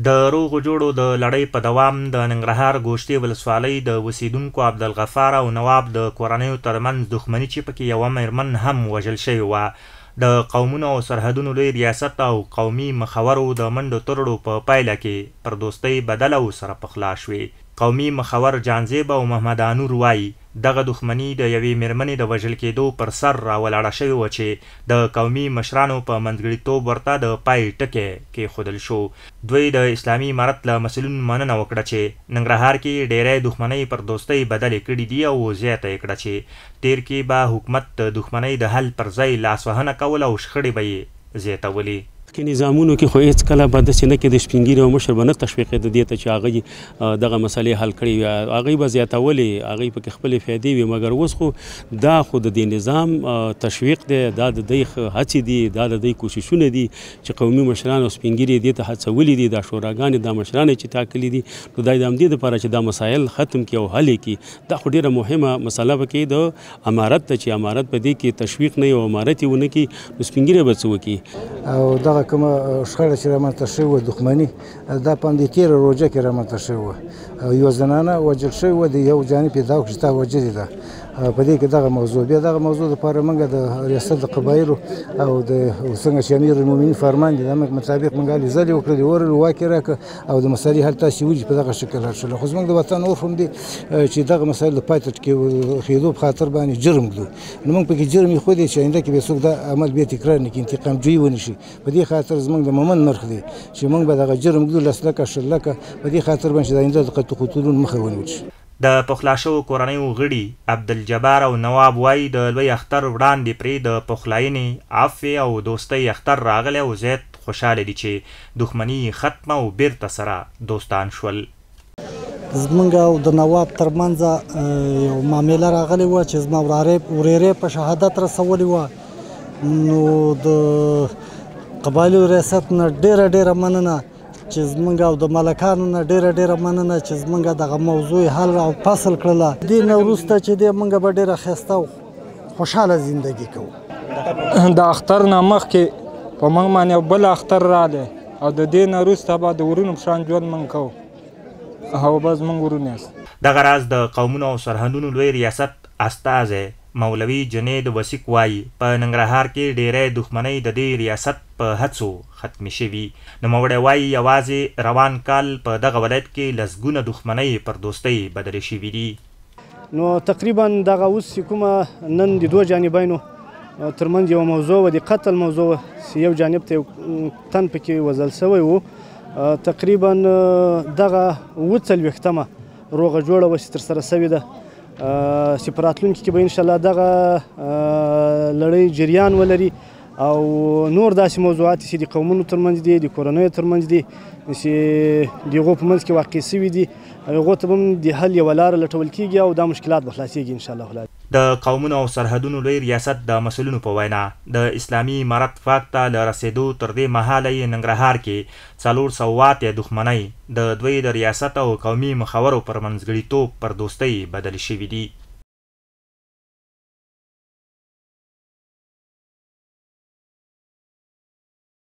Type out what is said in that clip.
د روغو جوړو د لړۍ په دوام د ننګرهار ګوشتې ولسوالۍ د اوسیدونکو عبدالغفار او نواب د کورنیو ترمنځ دښمني چې پکې یوه میرمن هم وژل شوې وه د قومونو او سرحدونو لوی ریاست او قومي مخورو د منډو ترړو په پایله کې پر دوستۍ بدله ورسره پخلا شوې. قومي مخور جانزیب او محمد انور وایي دغه دښمني د یوې میرمنې د وژل کېدو پر سر راولاړه شوې وه چې د قومي مشرانو په منځګړیتوب ورته د پای ټکی کېښودل شو. دوی د اسلامي امارت له مسؤلین مننه وکړه چې ننګرهار کې ډیری دښمنۍ پر دوستۍ بدلې کړي دي او زیاته یې کړه چې تیر کې به حکومت د دښمنۍ د حل پر ځای لاسوهنه کول او شخړې به یې زیاتولې. کې نظامونو کې خو هیڅ کله به داسې نه کېده سپین ږیري او مشر به نه تشویقېده دې ته چې هغوی دغه مسلې حل کړې وي، هغوی به زیاتولې، هغوی پکې خپلې فایدې وي. مګر اوس خو دا خو د دې نظام تشویق دی، دا د دوی هڅې دي، دا د دوی کوششونه دي چې قومي مشران او سپین ږیري دې ته هڅولي دي، دا شوراګانې دا مشران چې ټاکلي دي، نو دا د همدې دپاره چې دا مسایل ختم کړي او حل یې کړي. دا خو ډېره مهمه مسله به کې د امارت ته چې امارت په دې کې تشویق نه وي او امارت یې ونه کړي، نو سپین ږیری به څه وکړي. او دغه کومه شخړه چې رامنځته شوې وه دښمني، دا په همدې تېره روژه کې رامنځته شوې وه او یوه زنانه وژل شوې وه، د یو جانب یې دا و چې تا وژلې ده. په دې کې دغه موضوع بیا دغه موضوع دپاره موږ د ریاست د قبایلو او د څنګه چې امیر المؤمنین فرمان دی د هغه مطابق موږ هلې ځلې وکړلې، ورلې واک یې راکړه او د مسایلې حل تاسې ولیدې په دغه شکل حل شول. خو زموږ د وطن عرف هم دی چې دغه مسایل د پای ته ټکېدو په خاطر باندې جرم کړو، نو موږ پکې جرم ایښودی چې آینده کې به څوک دا عمل بیا تکرار نه کړي، انتقام جویي ونه شي. په دې خاطر زموږ د مومن نرخ دی چې موږ به دغه جرم کړو 10 لکه 20 لکه، په دې خاطر باندې چې د آینده د قتل قتلونو مخه ونیول شي. د پخلا شوو کورنیو غړي عبدالجبار او نواب وایي د لوی اختر وړاندې پرې د پخلاینې عفوې او دوستۍ اختر راغلی او زیات خوشحاله دي چې دښمني ختمه او بیرته سره دوستان شول. زمونږ او د نواب ترمنځ یو معامله راغلې وه چې زما ورېرې په شهادت رسولې وه، نو د قبایلو ریاست نه ډېره مننه چې زمونږ او د ملکانو نه ډېره مننه چې زمونږ دغه موضوع حل او فصل کړله. دې نه وروسته چې دی مونږ به ډېره ښایسته او خوشحاله زندګي کوو. د اختر نه مخکې په موږ باندې یو بل اختر راغلی او د دې نه وروسته به د ورونو په شان ژوند موږ کوو او بس موږ ورونه یاست. دغه راز د قومونو او سرحدونو لوی ریاست استازی مولوي جنید وسیق وایي په ننګرهار کې ډیری دښمنۍ د دې ریاست په هڅو ختمې شوي. نوموړی وایي یوازې روان کال په دغه ولایت کې لسګونه دښمنۍ پر دوستۍ بدلې شوي دي. نو تقریبا دغه اوس چې کومه نن د دوه جانبینو ترمنځ یوه موضوع وه، د قتل موضوع وه چې یو جانب ته یو تن پکې وژل سوی و. تقریبا دغه 40 روغه جوړه وه چې ترسره سوې ده چې په راتلونکي کې به انشاءالله دغه لړۍ جریان ولري او نور داسې موضوعات چې د قومونو ترمنځ دي، د کورنیو ترمنځ دي، چې د هغو په منځ کې واقع سوي دي، هغو ته به هم د حل یوه لاره لټول کېږي او دا مشکلات به خلاصېږي انشاءالله. د قومونو او سرحدونو لوی ریاست د مسؤلینو په وینا د اسلامي امارت واک ته له رسېدو تر دې مهاله یې ننګرهار کې 400 دښمنۍ د دوی د ریاست او قومي مخورو پر منځګړیتوب پر دوستۍ بدلې شوي دي.